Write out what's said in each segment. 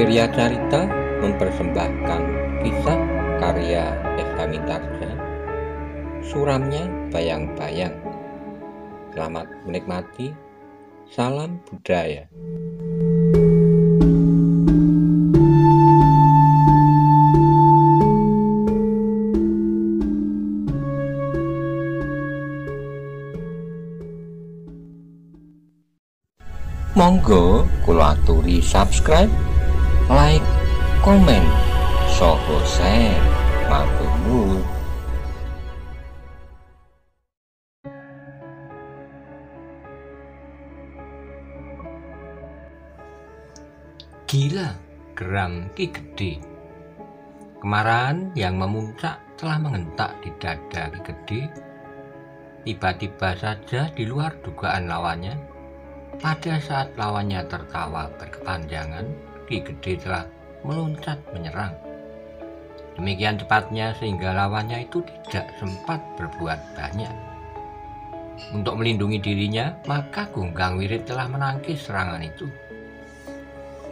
Wirya Carita mempersembahkan kisah karya S.H. Mitarsha, suramnya Bayang-Bayang. Selamat menikmati. Salam budaya. Monggo kula aturi subscribe, like, komen, saha share. Matur nuwun. Gila geram Ki Gede. Kemarahan yang memuncak telah menghentak di dada Ki Gede. Tiba-tiba saja di luar dugaan lawannya, pada saat lawannya tertawa berkepanjangan, Ki Gede telah meloncat menyerang. Demikian cepatnya sehingga lawannya itu tidak sempat berbuat banyak. Untuk melindungi dirinya, maka Gunggang Wirit telah menangkis serangan itu.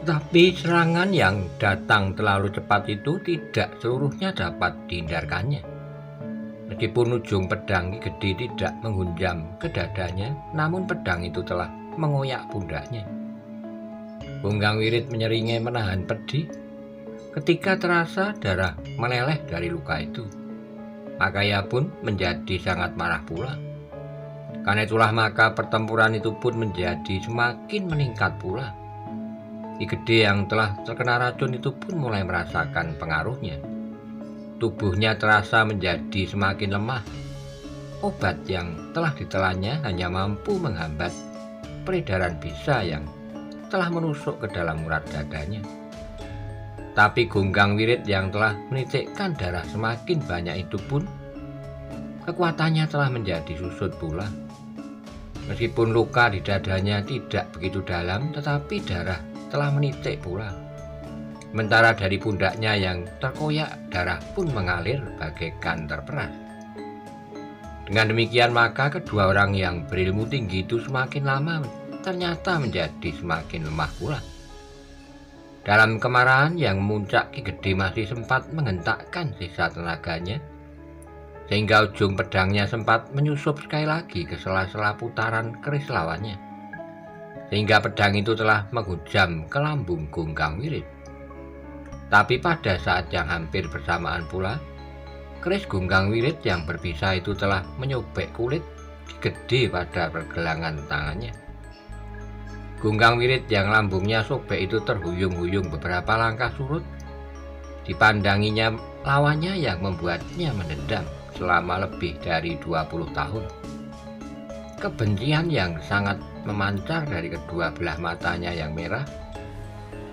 Tetapi serangan yang datang terlalu cepat itu tidak seluruhnya dapat dihindarkannya. Meskipun ujung pedang Ki Gede tidak menghunjam ke dadanya, namun pedang itu telah mengoyak pundaknya. Gunggang Wirit menyeringai menahan pedih ketika terasa darah meleleh dari luka itu. Maka ia pun menjadi sangat marah pula. Karena itulah maka pertempuran itu pun menjadi semakin meningkat pula. Ki Gede yang telah terkena racun itu pun mulai merasakan pengaruhnya. Tubuhnya terasa menjadi semakin lemah. Obat yang telah ditelannya hanya mampu menghambat peredaran bisa yang telah menusuk ke dalam urat dadanya. Tapi Gunggang Wirit yang telah menitikkan darah semakin banyak itu pun kekuatannya telah menjadi susut pula. Meskipun luka di dadanya tidak begitu dalam, tetapi darah telah menitik pula. Sementara dari pundaknya yang terkoyak, darah pun mengalir bagaikan terperas. Dengan demikian maka kedua orang yang berilmu tinggi itu semakin lama ternyata menjadi semakin lemah pula. Dalam kemarahan yang memuncak, Ki Gede masih sempat menghentakkan sisa tenaganya, sehingga ujung pedangnya sempat menyusup sekali lagi ke sela-sela putaran keris lawannya, sehingga pedang itu telah menghujam ke lambung Gunggang Wirit. Tapi pada saat yang hampir bersamaan pula, keris Gunggang Wirit yang berbisa itu telah menyobek kulit Ki Gede pada pergelangan tangannya. Gunggang Wirit yang lambungnya sobek itu terhuyung-huyung beberapa langkah surut. Dipandanginya lawannya yang membuatnya mendendam selama lebih dari 20 tahun. Kebencian yang sangat memancar dari kedua belah matanya yang merah,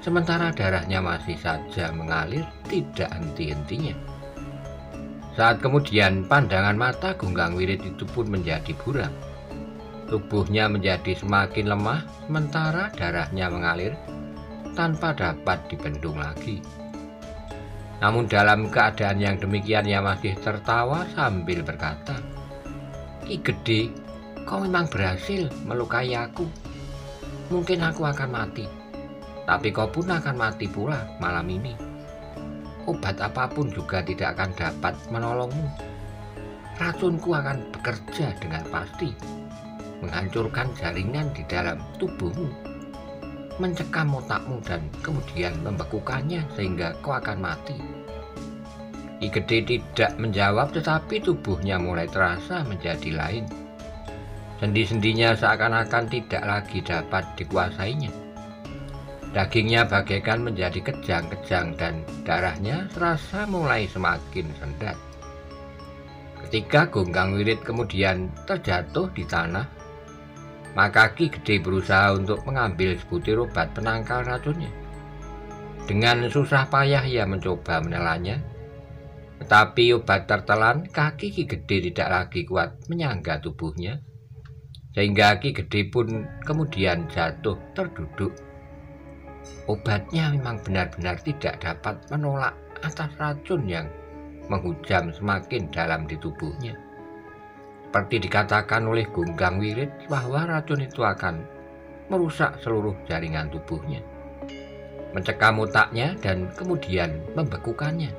sementara darahnya masih saja mengalir tidak henti-hentinya. Saat kemudian pandangan mata Gunggang Wirit itu pun menjadi buram. Tubuhnya menjadi semakin lemah, sementara darahnya mengalir tanpa dapat dibendung lagi. Namun dalam keadaan yang demikian ia masih tertawa sambil berkata, "Ki Gede, kau memang berhasil melukai aku. Mungkin aku akan mati, tapi kau pun akan mati pula malam ini. Obat apapun juga tidak akan dapat menolongmu. Racunku akan bekerja dengan pasti, menghancurkan jaringan di dalam tubuhmu, mencekam otakmu dan kemudian membekukannya sehingga kau akan mati." Ki Gede tidak menjawab, tetapi tubuhnya mulai terasa menjadi lain. Sendi-sendinya seakan-akan tidak lagi dapat dikuasainya. Dagingnya bagaikan menjadi kejang-kejang dan darahnya serasa mulai semakin sendat. Ketika Gunggang Wirit kemudian terjatuh di tanah, maka Ki Gede berusaha untuk mengambil sebutir obat penangkal racunnya. Dengan susah payah ia mencoba menelannya, tetapi obat tertelan, kaki Ki Gede tidak lagi kuat menyangga tubuhnya, sehingga Ki Gede pun kemudian jatuh terduduk. Obatnya memang benar-benar tidak dapat menolak atas racun yang menghujam semakin dalam di tubuhnya. Seperti dikatakan oleh Gunggang Wirit bahwa racun itu akan merusak seluruh jaringan tubuhnya. mencekam otaknya dan kemudian membekukannya.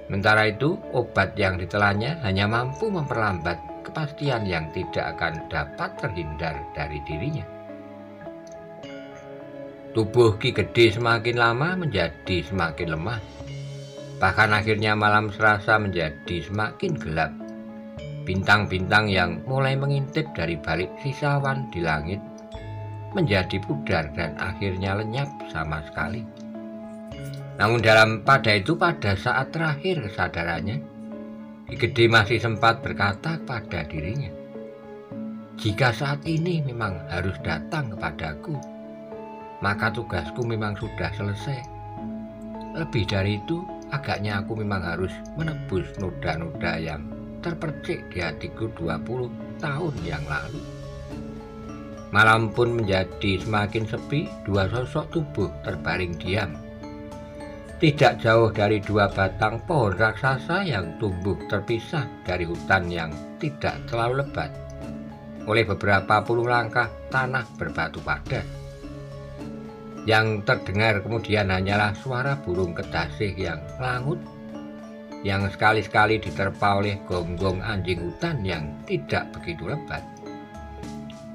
Sementara itu, obat yang ditelannya hanya mampu memperlambat kepastian yang tidak akan dapat terhindar dari dirinya. Tubuh Ki Gede semakin lama menjadi semakin lemah. Bahkan akhirnya malam Selasa menjadi semakin gelap. Bintang-bintang yang mulai mengintip dari balik sisa awan di langit menjadi pudar dan akhirnya lenyap sama sekali. Namun pada saat terakhir kesadarannya, Ki Gede masih sempat berkata kepada dirinya, "Jika saat ini memang harus datang kepadaku, maka tugasku memang sudah selesai. Lebih dari itu, agaknya aku memang harus menebus noda-noda yang terpercik di hatiku 20 tahun yang lalu." Malam pun menjadi semakin sepi. Dua sosok tubuh terbaring diam, tidak jauh dari dua batang pohon raksasa yang tumbuh terpisah dari hutan yang tidak terlalu lebat oleh beberapa puluh langkah tanah berbatu padas. Yang terdengar kemudian hanyalah suara burung kedasih yang langut, yang sekali-sekali diterpa oleh gonggong anjing hutan yang tidak begitu lebat.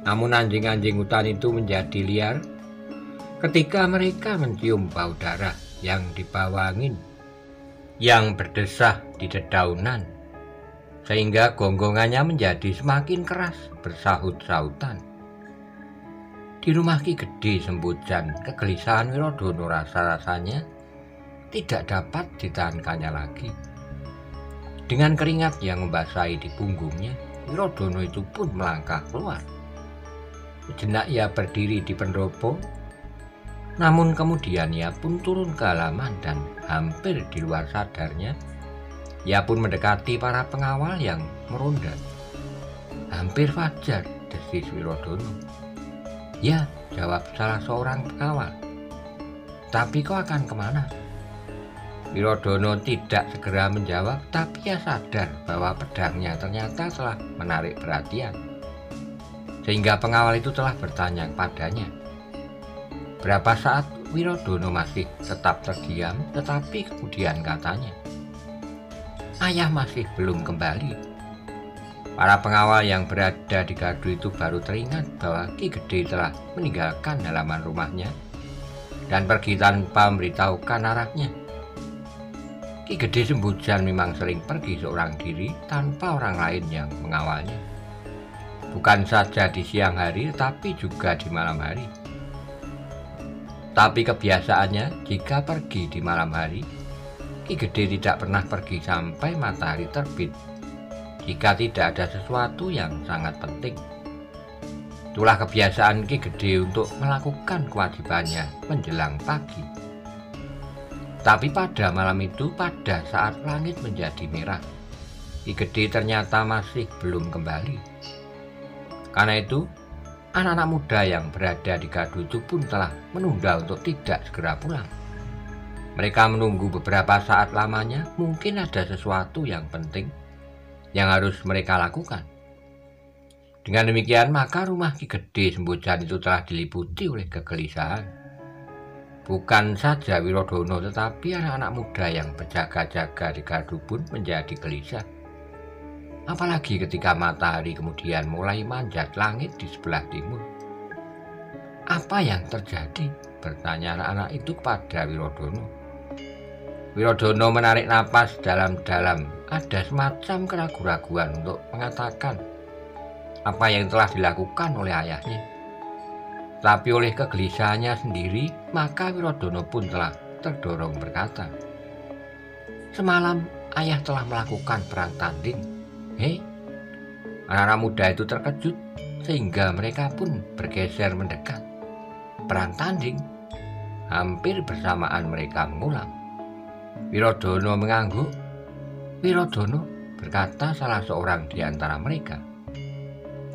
Namun anjing-anjing hutan itu menjadi liar ketika mereka mencium bau darah yang dibawa angin yang berdesah di dedaunan, sehingga gonggongannya menjadi semakin keras bersahut-sahutan. Di rumah Ki Gede Sembojan, kegelisahan Wirodono rasa-rasanya tidak dapat ditahankannya lagi. Dengan keringat yang membasahi di punggungnya, Wirodono itu pun melangkah keluar. Sejenak ia berdiri di pendopo, namun kemudian ia pun turun ke halaman dan hampir di luar sadarnya, ia pun mendekati para pengawal yang meronda. "Hampir fajar," desis Wirodono. "Ya," jawab salah seorang pengawal. "Tapi kau akan kemana?" Wirodono tidak segera menjawab, tapi ia sadar bahwa pedangnya ternyata telah menarik perhatian, sehingga pengawal itu telah bertanya kepadanya. Berapa saat Wirodono masih tetap terdiam, tetapi kemudian katanya, "Ayah masih belum kembali." Para pengawal yang berada di gardu itu baru teringat bahwa Ki Gede telah meninggalkan halaman rumahnya dan pergi tanpa memberitahukan arahnya. Ki Gede Sembojan memang sering pergi seorang diri tanpa orang lain yang mengawalnya. Bukan saja di siang hari, tetapi juga di malam hari. Tapi kebiasaannya, jika pergi di malam hari, Ki Gede tidak pernah pergi sampai matahari terbit, jika tidak ada sesuatu yang sangat penting. Itulah kebiasaan Ki Gede untuk melakukan kewajibannya menjelang pagi. Tapi pada malam itu, pada saat langit menjadi merah, Ki Gede ternyata masih belum kembali. Karena itu, anak-anak muda yang berada di gardu itu pun telah menunda untuk tidak segera pulang. Mereka menunggu beberapa saat lamanya, mungkin ada sesuatu yang penting yang harus mereka lakukan. Dengan demikian, maka rumah Ki Gede Sembojan itu telah diliputi oleh kegelisahan. Bukan saja Wirodono, tetapi anak-anak muda yang berjaga-jaga di gardu pun menjadi gelisah. Apalagi ketika matahari kemudian mulai manjat langit di sebelah timur. "Apa yang terjadi?" bertanya anak-anak itu kepada Wirodono. Wirodono menarik napas dalam-dalam. Ada semacam keraguan-raguan untuk mengatakan apa yang telah dilakukan oleh ayahnya. Tapi oleh kegelisahannya sendiri, maka Wirodono pun telah terdorong berkata, "Semalam ayah telah melakukan perang tanding." "Hei!" Anak-anak muda itu terkejut sehingga mereka pun bergeser mendekat. "Perang tanding?" Hampir bersamaan mereka mengulang. Wirodono mengangguk. "Wirodono," berkata salah seorang di antara mereka,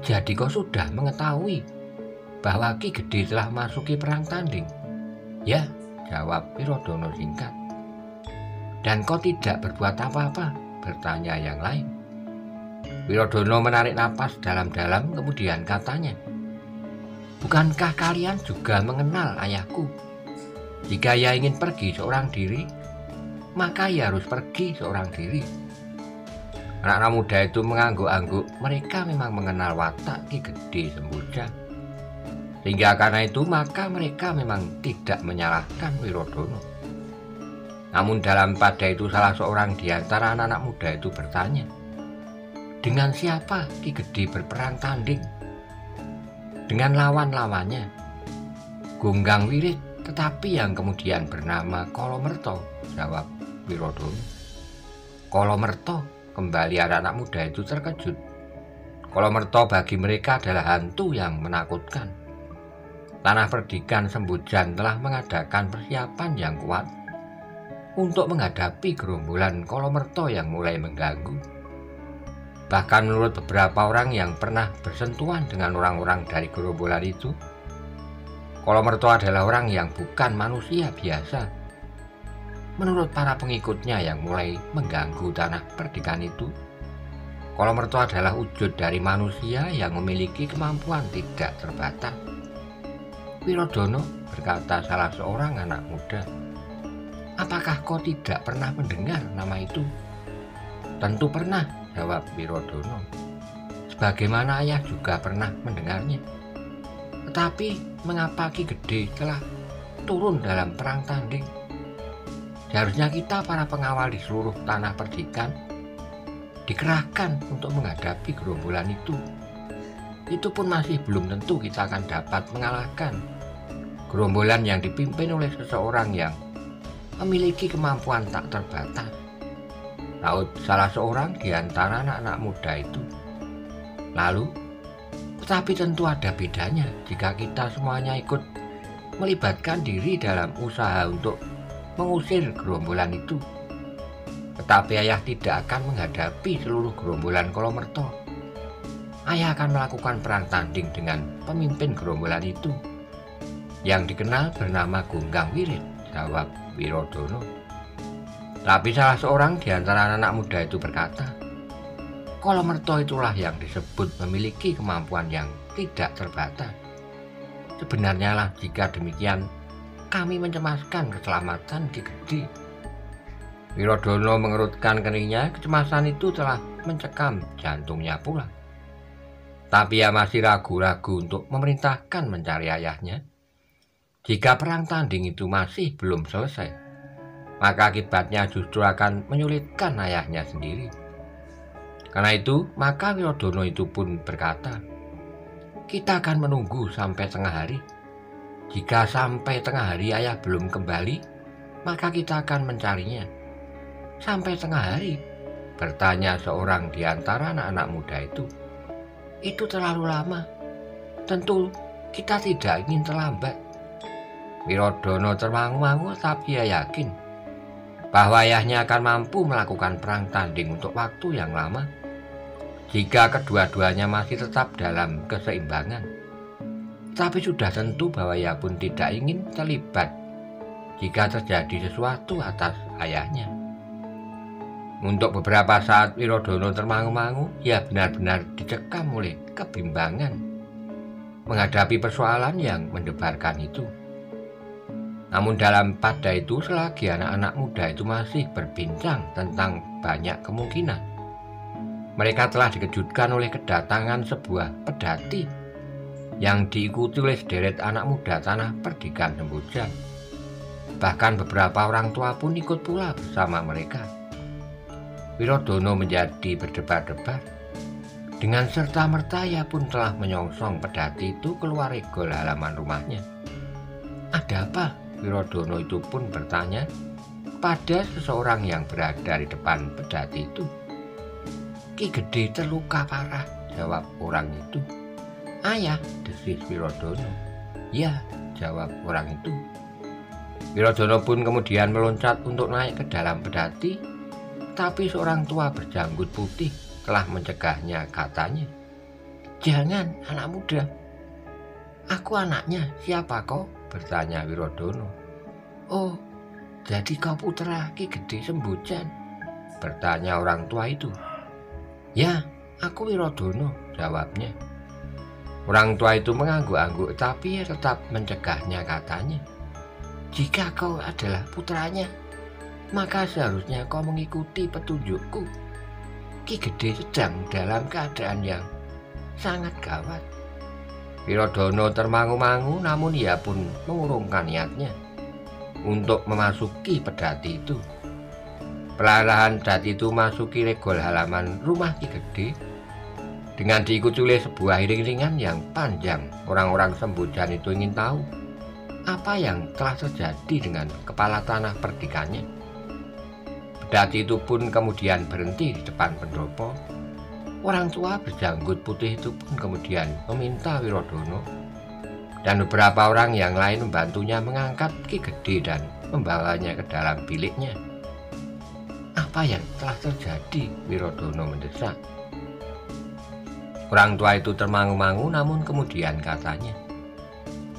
"jadi kau sudah mengetahui bahwa Ki Gede telah masuki perang tanding?" "Ya," jawab Wirodono singkat. "Dan kau tidak berbuat apa-apa?" bertanya yang lain. Wirodono menarik napas dalam-dalam, kemudian katanya, "Bukankah kalian juga mengenal ayahku? Jika ia ingin pergi seorang diri, maka ia harus pergi seorang diri. Anak-anak muda itu mengangguk-angguk, mereka memang mengenal watak Ki Gede Sembujang. Sehingga karena itu maka mereka memang tidak menyalahkan Wirodono. Namun dalam pada itu salah seorang di antara anak-anak muda itu bertanya, dengan siapa Ki Gede berperang tanding? Dengan lawan-lawannya, Gunggang Wirit, tetapi yang kemudian bernama Kolomerto, jawab Wirodono. Kolomerto, kembali anak-anak muda itu terkejut. Kolomerto bagi mereka adalah hantu yang menakutkan. Tanah Perdikan Sembujang telah mengadakan persiapan yang kuat untuk menghadapi gerombolan Kolomerto yang mulai mengganggu. Bahkan menurut beberapa orang yang pernah bersentuhan dengan orang-orang dari gerombolan itu, Kolomerto adalah orang yang bukan manusia biasa. Menurut para pengikutnya yang mulai mengganggu Tanah Perdikan itu, Kolomerto adalah wujud dari manusia yang memiliki kemampuan tidak terbatas. Wirodono, berkata salah seorang anak muda, apakah kau tidak pernah mendengar nama itu? Tentu pernah, jawab Wirodono. Sebagaimana ayah juga pernah mendengarnya. Tetapi mengapa Ki Gede telah turun dalam perang tanding? Seharusnya kita para pengawal di seluruh Tanah Perdikan dikerahkan untuk menghadapi gerombolan itu. Itu pun masih belum tentu kita akan dapat mengalahkan gerombolan yang dipimpin oleh seseorang yang memiliki kemampuan tak terbatas. Laut salah seorang di antara anak-anak muda itu. Lalu, tetapi tentu ada bedanya jika kita semuanya ikut melibatkan diri dalam usaha untuk mengusir gerombolan itu. Tetapi ayah tidak akan menghadapi seluruh gerombolan Kolomerto. Ayah akan melakukan perang tanding dengan pemimpin gerombolan itu, yang dikenal bernama Gunggang Wirit, jawab Wirodono. Tapi salah seorang di antara anak muda itu berkata, Kolomerto itulah yang disebut memiliki kemampuan yang tidak terbatas. Sebenarnya lah jika demikian, kami mencemaskan keselamatan Ki Gede. Wirodono mengerutkan keningnya, kecemasan itu telah mencekam jantungnya pula. Tapi ia masih ragu-ragu untuk memerintahkan mencari ayahnya. Jika perang tanding itu masih belum selesai, maka akibatnya justru akan menyulitkan ayahnya sendiri. Karena itu, maka Wirodono itu pun berkata, kita akan menunggu sampai tengah hari. Jika sampai tengah hari ayah belum kembali, maka kita akan mencarinya. Sampai tengah hari, bertanya seorang di antara anak-anak muda itu. Itu terlalu lama. Tentu kita tidak ingin terlambat. Wirodono termangu-mangu, tapi ia yakin bahwa ayahnya akan mampu melakukan perang tanding untuk waktu yang lama jika kedua-duanya masih tetap dalam keseimbangan. Tapi sudah tentu bahwa ia pun tidak ingin terlibat jika terjadi sesuatu atas ayahnya. Untuk beberapa saat Wirodono termangu-mangu, ia benar-benar dicekam oleh kebimbangan menghadapi persoalan yang mendebarkan itu. Namun dalam pada itu, selagi anak-anak muda itu masih berbincang tentang banyak kemungkinan, mereka telah dikejutkan oleh kedatangan sebuah pedati yang diikuti oleh sederet anak muda Tanah Perdikan Sembujang. Bahkan beberapa orang tua pun ikut pula bersama mereka. Wirodono menjadi berdebar-debar. Dengan serta-merta ia pun telah menyongsong pedati itu keluar regol halaman rumahnya. Ada apa? Wirodono itu pun bertanya pada seseorang yang berada di depan pedati itu. Ki Gede terluka parah, jawab orang itu. Ayah, desis Wirodono. Ya, jawab orang itu. Wirodono pun kemudian meloncat untuk naik ke dalam pedati, tapi seorang tua berjanggut putih telah mencegahnya, katanya. Jangan, anak muda. Aku anaknya, siapa kau? Bertanya Wirodono. Oh, jadi kau putra Ki Gede Sembujang? Bertanya orang tua itu. Ya, aku Wirodono, jawabnya. Orang tua itu mengangguk-angguk, tapi tetap mencegahnya, katanya. Jika kau adalah putranya, maka seharusnya kau mengikuti petunjukku. Ki Gede sedang dalam keadaan yang sangat gawat. Wirodono termangu-mangu, namun ia pun mengurungkan niatnya untuk memasuki pedati itu. Perlahan pedati itu masuki regol halaman rumah Ki Gede dengan diikuti oleh sebuah iring-iringan yang panjang. Orang-orang Sembojan itu ingin tahu apa yang telah terjadi dengan kepala tanah perdikannya. Pedati itu pun kemudian berhenti di depan pendopo. Orang tua berjanggut putih itu pun kemudian meminta Wirodono dan beberapa orang yang lain membantunya mengangkat Ki Gede dan membawanya ke dalam biliknya. Apa yang telah terjadi? Wirodono mendesak. Orang tua itu termangu-mangu, namun kemudian katanya,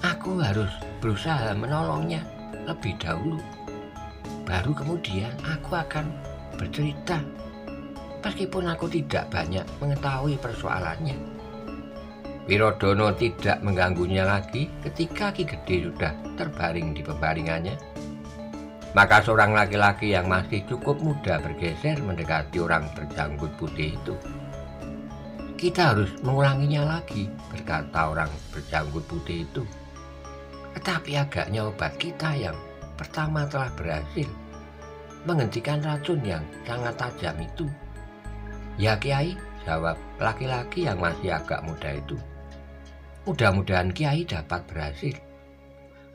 aku harus berusaha menolongnya lebih dahulu. Baru kemudian aku akan bercerita, meskipun aku tidak banyak mengetahui persoalannya. Wirodono tidak mengganggunya lagi. Ketika Ki Gede sudah terbaring di pembaringannya, maka seorang laki-laki yang masih cukup muda bergeser mendekati orang berjanggut putih itu. Kita harus mengulanginya lagi, berkata orang berjanggut putih itu. Tetapi agaknya obat kita yang pertama telah berhasil menghentikan racun yang sangat tajam itu. Ya Kiai, jawab laki-laki yang masih agak muda itu. Mudah-mudahan Kiai dapat berhasil.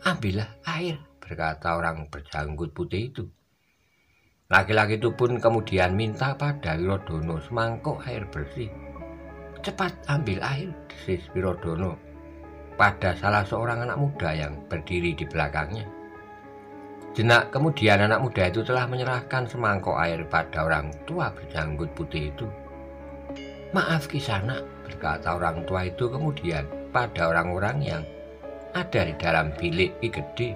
Ambillah air, berkata orang berjanggut putih itu. Laki-laki itu pun kemudian minta pada Wirodono semangkuk air bersih. Cepat ambil air, desis Wirodono pada salah seorang anak muda yang berdiri di belakangnya. Jenak kemudian anak muda itu telah menyerahkan semangkuk air pada orang tua berjanggut putih itu. Maaf Kisanak, berkata orang tua itu kemudian pada orang-orang yang ada di dalam bilik Ki Gede.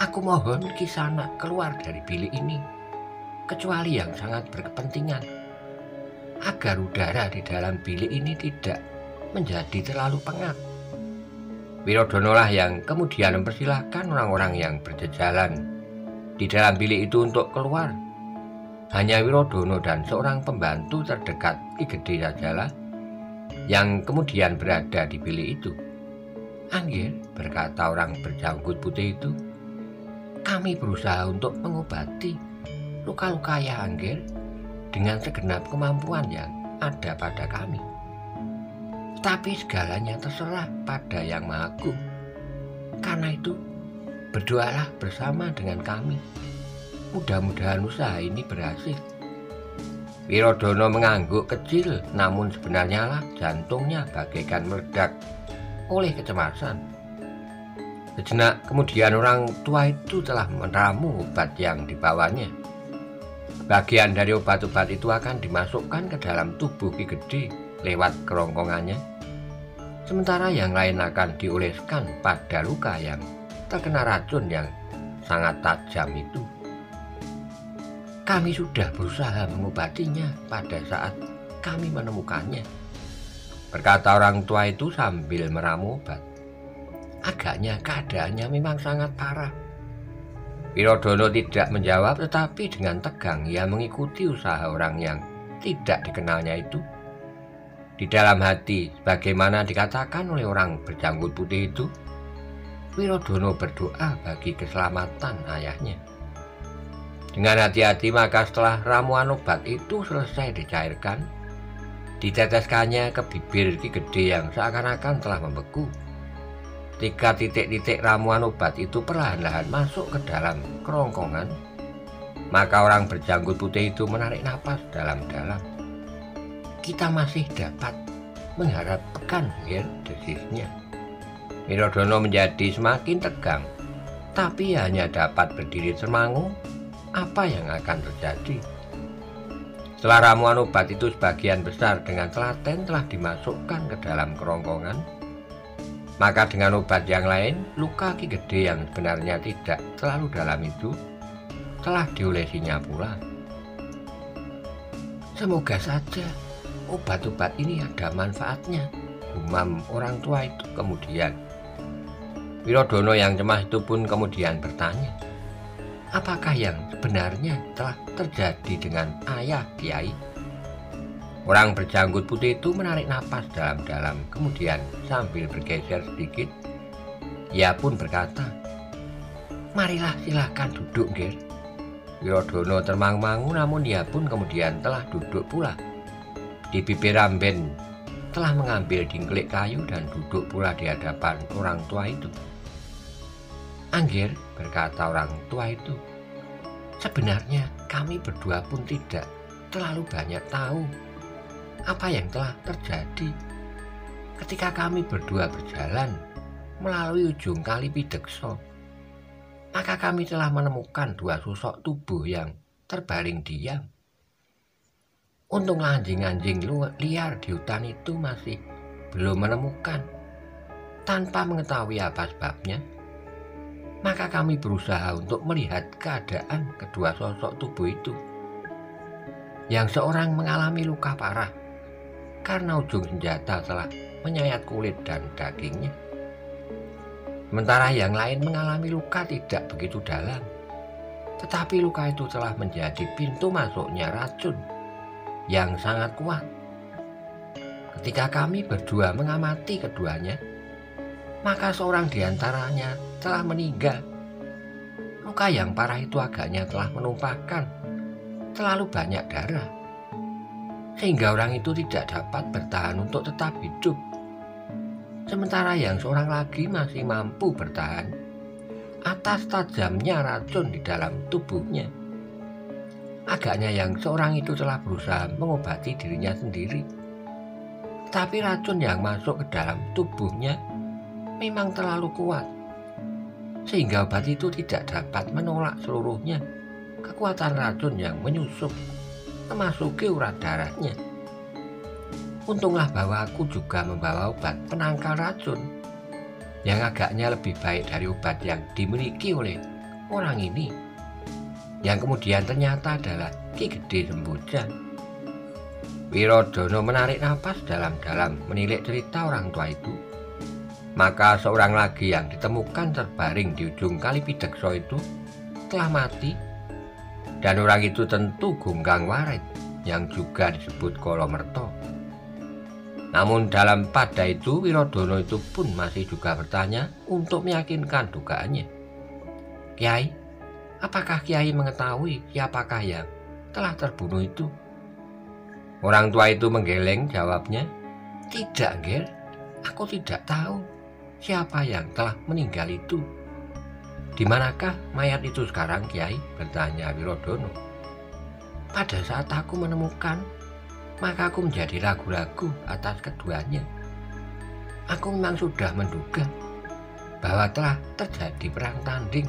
Aku mohon Kisanak keluar dari bilik ini, kecuali yang sangat berkepentingan, agar udara di dalam bilik ini tidak menjadi terlalu pengap. Wirodono lah yang kemudian mempersilahkan orang-orang yang berjejalan di dalam bilik itu untuk keluar. Hanya Wirodono dan seorang pembantu terdekat Ki Gede sajalah yang kemudian berada di bilik itu. Anggir, berkata orang berjanggut putih itu, kami berusaha untuk mengobati luka-luka ya Anggir dengan segenap kemampuan yang ada pada kami. Tapi segalanya terserah pada Yang Maha Agung. Karena itu, berdoalah bersama dengan kami. Mudah-mudahan usaha ini berhasil. Wirodono mengangguk kecil, namun sebenarnya lah jantungnya bagaikan meledak oleh kecemasan. Sejenak kemudian orang tua itu telah meramu obat yang dibawanya. Bagian dari obat-obat itu akan dimasukkan ke dalam tubuh Ki Gede lewat kerongkongannya, sementara yang lain akan dioleskan pada luka yang terkena racun yang sangat tajam itu. Kami sudah berusaha mengobatinya pada saat kami menemukannya, berkata orang tua itu sambil meramu obat. Agaknya keadaannya memang sangat parah. Wirodono tidak menjawab, tetapi dengan tegang ia mengikuti usaha orang yang tidak dikenalnya itu. Di dalam hati, sebagaimana dikatakan oleh orang berjanggut putih itu, Wirodono berdoa bagi keselamatan ayahnya. Dengan hati-hati maka setelah ramuan obat itu selesai dicairkan, diteteskannya ke bibir Ki Gede yang seakan-akan telah membeku. Ketika titik-titik ramuan obat itu perlahan-lahan masuk ke dalam kerongkongan, maka orang berjanggut putih itu menarik napas dalam-dalam. Kita masih dapat mengharapkan, ya, desisnya. Wirodono menjadi semakin tegang, tapi hanya dapat berdiri termangu. Apa yang akan terjadi? Setelah ramuan obat itu sebagian besar dengan telaten telah dimasukkan ke dalam kerongkongan, maka dengan obat yang lain, luka Ki Gede yang sebenarnya tidak terlalu dalam itu telah diolesinya pula. Semoga saja obat-obat ini ada manfaatnya, gumam orang tua itu kemudian. Wirodono yang cemas itu pun kemudian bertanya, apakah yang sebenarnya telah terjadi dengan ayah Kiai? Orang berjanggut putih itu menarik napas dalam-dalam, kemudian sambil bergeser sedikit, ia pun berkata, marilah silahkan duduk, Ger. Wirodono termangu-mangu, namun ia pun kemudian telah duduk pula. Di bibir Ramben telah mengambil dingklik kayu dan duduk pula di hadapan orang tua itu. Angger, berkata orang tua itu, sebenarnya kami berdua pun tidak terlalu banyak tahu apa yang telah terjadi ketika kami berdua berjalan melalui ujung Kali Pidekso. Maka kami telah menemukan dua sosok tubuh yang terbaring diam. Untunglah anjing-anjing liar di hutan itu masih belum menemukan. Tanpa mengetahui apa sebabnya, maka kami berusaha untuk melihat keadaan kedua sosok tubuh itu. Yang seorang mengalami luka parah karena ujung senjata telah menyayat kulit dan dagingnya. Sementara yang lain mengalami luka tidak begitu dalam, tetapi luka itu telah menjadi pintu masuknya racun yang sangat kuat. Ketika kami berdua mengamati keduanya, maka seorang di antaranya telah meninggal. Luka yang parah itu agaknya telah menumpahkan terlalu banyak darah, sehingga orang itu tidak dapat bertahan untuk tetap hidup. Sementara yang seorang lagi masih mampu bertahan atas tajamnya racun di dalam tubuhnya. Agaknya yang seorang itu telah berusaha mengobati dirinya sendiri, tapi racun yang masuk ke dalam tubuhnya memang terlalu kuat, sehingga obat itu tidak dapat menolak seluruhnya kekuatan racun yang menyusup memasuki urat darahnya. Untunglah bahwa aku juga membawa obat penangkal racun yang agaknya lebih baik dari obat yang dimiliki oleh orang ini, yang kemudian ternyata adalah Ki Gede Sembojan. Wirodono menarik napas dalam-dalam menilik cerita orang tua itu. Maka seorang lagi yang ditemukan terbaring di ujung Kali Pidekso itu telah mati, dan orang itu tentu Gunggang Warit yang juga disebut Kolomerto. Namun dalam pada itu Wirodono itu pun masih juga bertanya untuk meyakinkan dugaannya. Kiai, apakah Kiai mengetahui siapakah yang telah terbunuh itu? Orang tua itu menggeleng, jawabnya, tidak, Ger, aku tidak tahu siapa yang telah meninggal itu. Di manakah mayat itu sekarang, Kiai? Bertanya Wirodono. Pada saat aku menemukan, maka aku menjadi ragu-ragu atas keduanya. Aku memang sudah menduga bahwa telah terjadi perang tanding.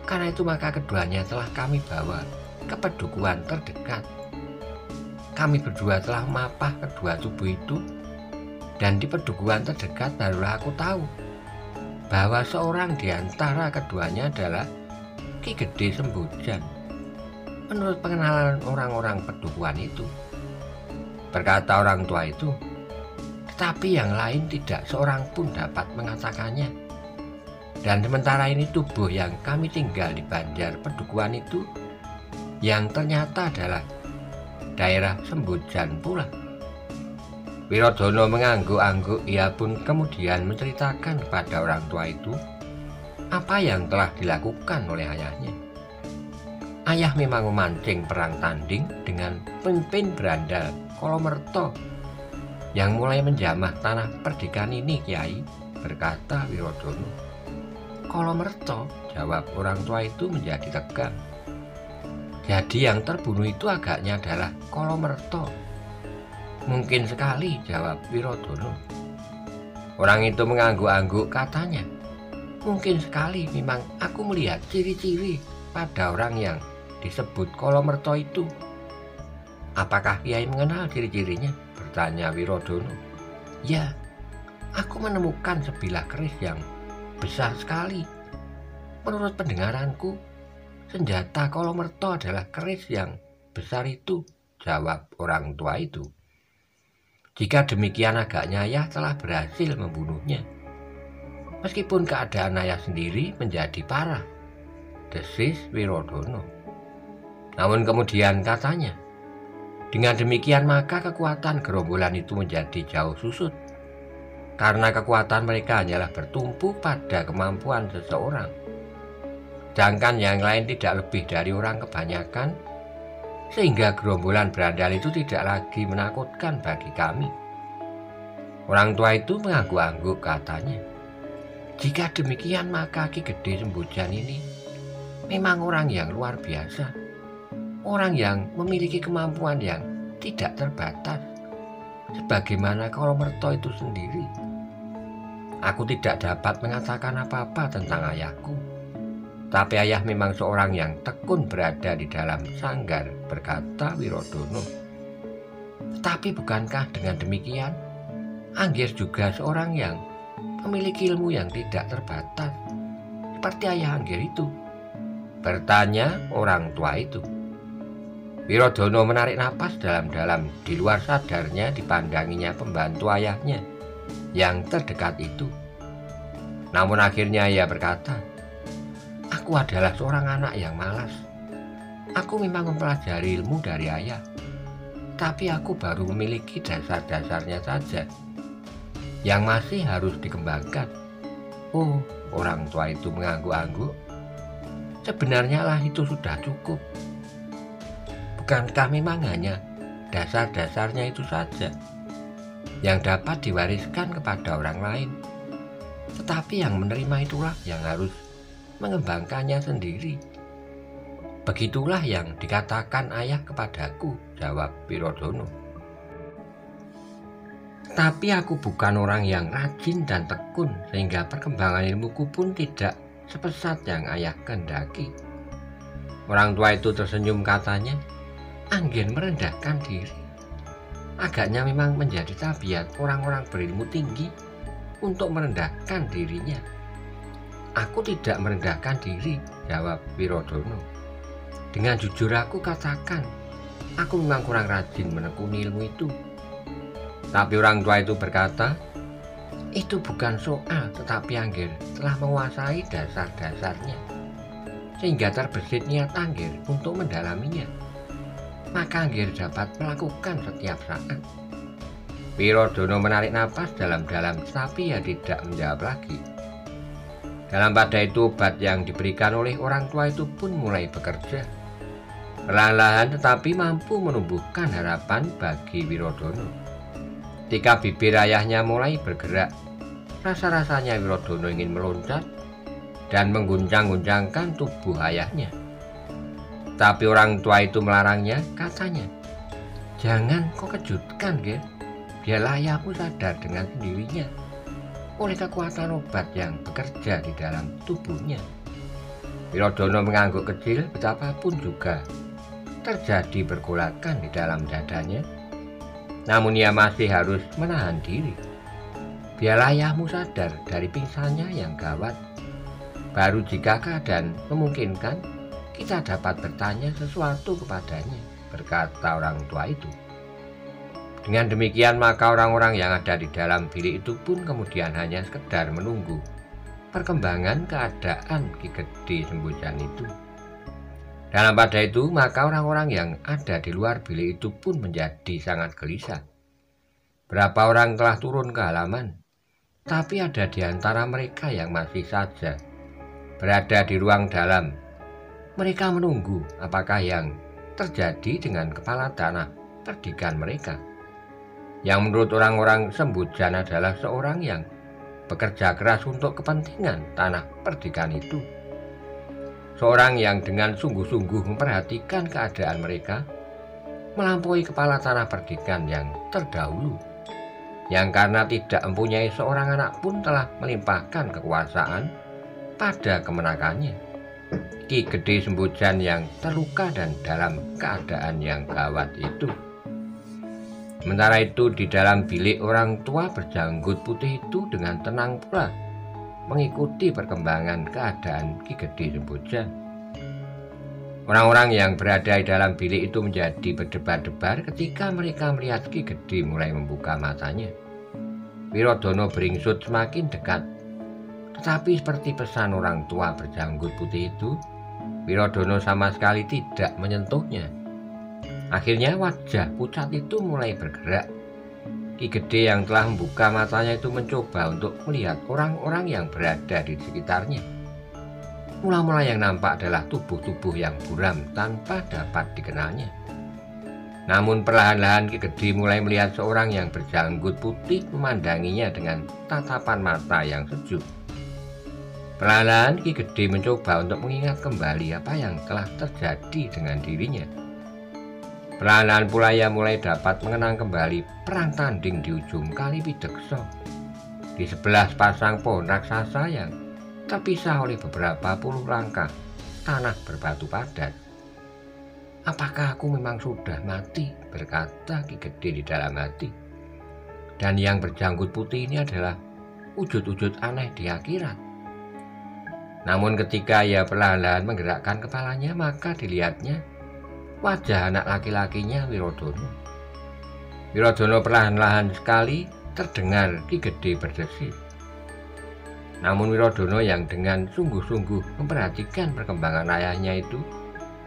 Karena itu maka keduanya telah kami bawa ke pedukuhan terdekat. Kami berdua telah memapah kedua tubuh itu, dan di pedukuhan terdekat barulah aku tahu bahwa seorang di antara keduanya adalah Ki Gede Sembojan, menurut pengenalan orang-orang pedukuhan itu. Berkata orang tua itu, tetapi yang lain tidak seorang pun dapat mengatakannya. Dan sementara ini tubuh yang kami tinggal di Banjar Pedukuhan itu, yang ternyata adalah daerah Sembojan pula. Wirodono mengangguk-angguk. Ia pun kemudian menceritakan kepada orang tua itu apa yang telah dilakukan oleh ayahnya. Ayah memang memancing perang tanding dengan pemimpin berandal Kolomerto yang mulai menjamah tanah perdikan ini, Kiai, berkata Wirodono. Kolomerto, jawab orang tua itu menjadi tegang. Jadi yang terbunuh itu agaknya adalah Kolomerto. Mungkin sekali, jawab Wirodono. Orang itu mengangguk-angguk, katanya, mungkin sekali memang aku melihat ciri-ciri pada orang yang disebut Kolomerto itu. Apakah Kiai mengenal ciri-cirinya? Bertanya Wirodono. Ya, aku menemukan sebilah keris yang besar sekali. Menurut pendengaranku, senjata Kolomerto adalah keris yang besar itu, jawab orang tua itu. Jika demikian agaknya ayah telah berhasil membunuhnya. meskipun keadaan ayah sendiri menjadi parah, desis Wirodono. Namun kemudian katanya, dengan demikian maka kekuatan gerombolan itu menjadi jauh susut, karena kekuatan mereka hanyalah bertumpu pada kemampuan seseorang, sedangkan yang lain tidak lebih dari orang kebanyakan, sehingga gerombolan berandal itu tidak lagi menakutkan bagi kami. Orang tua itu mengangguk-angguk, katanya, jika demikian maka Ki Gede Sembojan ini memang orang yang luar biasa, orang yang memiliki kemampuan yang tidak terbatas, sebagaimana Kolomerto itu sendiri. Aku tidak dapat mengatakan apa-apa tentang ayahku, tapi ayah memang seorang yang tekun berada di dalam sanggar, berkata Wirodono. Tetapi bukankah dengan demikian Anggir juga seorang yang memiliki ilmu yang tidak terbatas, seperti ayah Anggir itu? Bertanya orang tua itu. Wirodono menarik napas dalam-dalam, di luar sadarnya dipandanginya pembantu ayahnya yang terdekat itu. Namun akhirnya ia berkata, aku adalah seorang anak yang malas. Aku memang mempelajari ilmu dari ayah, tapi aku baru memiliki dasar-dasarnya saja, yang masih harus dikembangkan. Oh, orang tua itu mengangguk-angguk. Sebenarnya lah itu sudah cukup. Bukankah memang hanya dasar-dasarnya itu saja yang dapat diwariskan kepada orang lain, tetapi yang menerima itulah yang harus mengembangkannya sendiri. Begitulah yang dikatakan ayah kepadaku, jawab Wirodono. Tapi aku bukan orang yang rajin dan tekun, sehingga perkembangan ilmuku pun tidak sepesat yang ayah kehendaki. Orang tua itu tersenyum, katanya, Anggir merendahkan diri. Agaknya memang menjadi tabiat orang-orang berilmu tinggi untuk merendahkan dirinya. Aku tidak merendahkan diri, jawab Wirodono. Dengan jujur aku katakan, aku memang kurang rajin menekuni ilmu itu. Tapi orang tua itu berkata, itu bukan soal, tetapi Anggir telah menguasai dasar-dasarnya, sehingga terbesit niat Anggir untuk mendalaminya. Maka Anggir dapat melakukan setiap saat. Wirodono menarik napas dalam-dalam, tapi ia tidak menjawab lagi. Dalam pada itu obat yang diberikan oleh orang tua itu pun mulai bekerja. Perlahan-lahan tetapi mampu menumbuhkan harapan bagi Wirodono. Ketika bibir ayahnya mulai bergerak, rasa-rasanya Wirodono ingin meloncat dan mengguncang-guncangkan tubuh ayahnya. Tapi orang tua itu melarangnya, katanya, jangan kau kejutkan, Ger. Biarlah ayahmu sadar dengan sendirinya oleh kekuatan obat yang bekerja di dalam tubuhnya. Wirodono mengangguk kecil, betapapun juga terjadi pergolakan di dalam dadanya. Namun ia masih harus menahan diri. Biarlah ayahmu sadar dari pingsannya yang gawat. Baru jika keadaan memungkinkan, kita dapat bertanya sesuatu kepadanya, berkata orang tua itu. Dengan demikian maka orang-orang yang ada di dalam bilik itu pun kemudian hanya sekedar menunggu perkembangan keadaan Ki Gede Sembojan itu. Dalam pada itu maka orang-orang yang ada di luar bilik itu pun menjadi sangat gelisah. Berapa orang telah turun ke halaman, tapi ada di antara mereka yang masih saja berada di ruang dalam. Mereka menunggu apakah yang terjadi dengan kepala tanah perdikan mereka, yang menurut orang-orang Sembojan adalah seorang yang bekerja keras untuk kepentingan tanah perdikan itu. Seorang yang dengan sungguh-sungguh memperhatikan keadaan mereka, melampaui kepala tanah perdikan yang terdahulu, yang karena tidak mempunyai seorang anak pun telah melimpahkan kekuasaan pada kemenakannya, Ki Gede Sembojan yang terluka dan dalam keadaan yang gawat itu. Sementara itu di dalam bilik orang tua berjanggut putih itu dengan tenang pula mengikuti perkembangan keadaan Ki Gede Sembojan. Orang-orang yang berada di dalam bilik itu menjadi berdebar-debar ketika mereka melihat Ki Gede mulai membuka matanya. Wirodono beringsut semakin dekat, Tetapi seperti pesan orang tua berjanggut putih itu, Wirodono sama sekali tidak menyentuhnya. Akhirnya wajah pucat itu mulai bergerak. Ki Gede yang telah membuka matanya itu mencoba untuk melihat orang-orang yang berada di sekitarnya. Mula-mula yang nampak adalah tubuh-tubuh yang buram tanpa dapat dikenalnya. Namun perlahan-lahan Ki Gede mulai melihat seorang yang berjanggut putih memandanginya dengan tatapan mata yang sejuk. Perlahan-lahan Ki Gede mencoba untuk mengingat kembali apa yang telah terjadi dengan dirinya. Perlahan-lahan pula ia mulai dapat mengenang kembali perang tanding di ujung Kali Pidekso, di sebelah sepasang pohon raksasa yang terpisah oleh beberapa puluh langkah tanah berbatu padat. Apakah aku memang sudah mati? Berkata Ki Gede di dalam hati. Dan yang berjanggut putih ini adalah wujud-wujud aneh di akhirat. Namun ketika ia perlahan-lahan menggerakkan kepalanya, maka dilihatnya wajah anak laki-lakinya Wirodono. Wirodono perlahan-lahan sekali terdengar Ki Gede berdesis. Namun Wirodono yang dengan sungguh-sungguh memperhatikan perkembangan ayahnya itu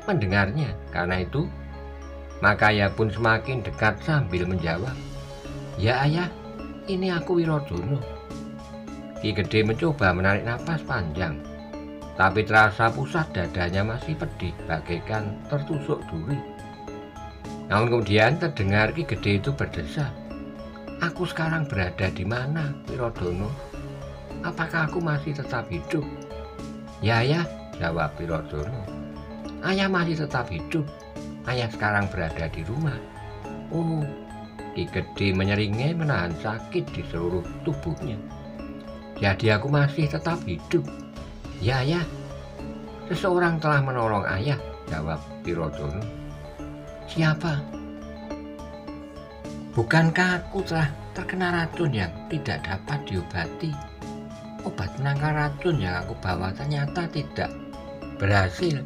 mendengarnya. Karena itu maka ia pun semakin dekat sambil menjawab, "Ya ayah, ini aku Wirodono." Ki Gede mencoba menarik napas panjang, tapi terasa pusat dadanya masih pedih bagaikan tertusuk duri. Namun kemudian terdengar Ki Gede itu berdesah, "Aku sekarang berada di mana, Wirodono? Apakah aku masih tetap hidup?" "Ya ayah," jawab Wirodono. "Ayah masih tetap hidup. Ayah sekarang berada di rumah." "Oh." Ki Gede menyeringai menahan sakit di seluruh tubuhnya. "Jadi aku masih tetap hidup." "Ya ayah, seseorang telah menolong ayah," jawab Wirodono. "Siapa?" "Bukankah aku telah terkena racun yang tidak dapat diobati? Obat penangkal racun yang aku bawa ternyata tidak berhasil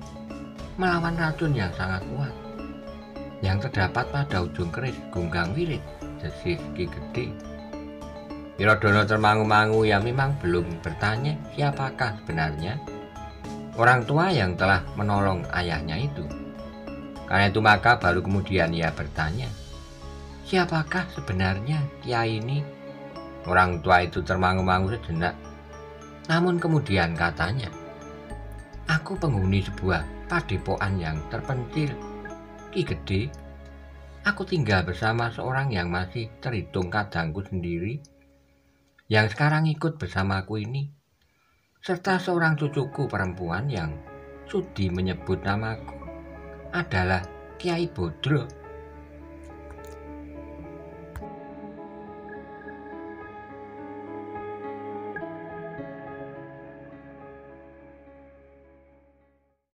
melawan racun yang sangat kuat yang terdapat pada ujung keris Gunggang Wirit," desis Ki Gede. Wirodono termangu-mangu. Ya memang belum bertanya siapakah sebenarnya orang tua yang telah menolong ayahnya itu. Karena itu maka baru kemudian ia bertanya, "Siapakah sebenarnya Kiai ini?" Orang tua itu termangu-mangu sejenak. Namun kemudian katanya, "Aku penghuni sebuah padepokan yang terpencil, Ki Gede. Aku tinggal bersama seorang yang masih terhitung kadangku sendiri, yang sekarang ikut bersamaku ini, serta seorang cucuku perempuan yang sudi menyebut namaku adalah Kiai Bodro."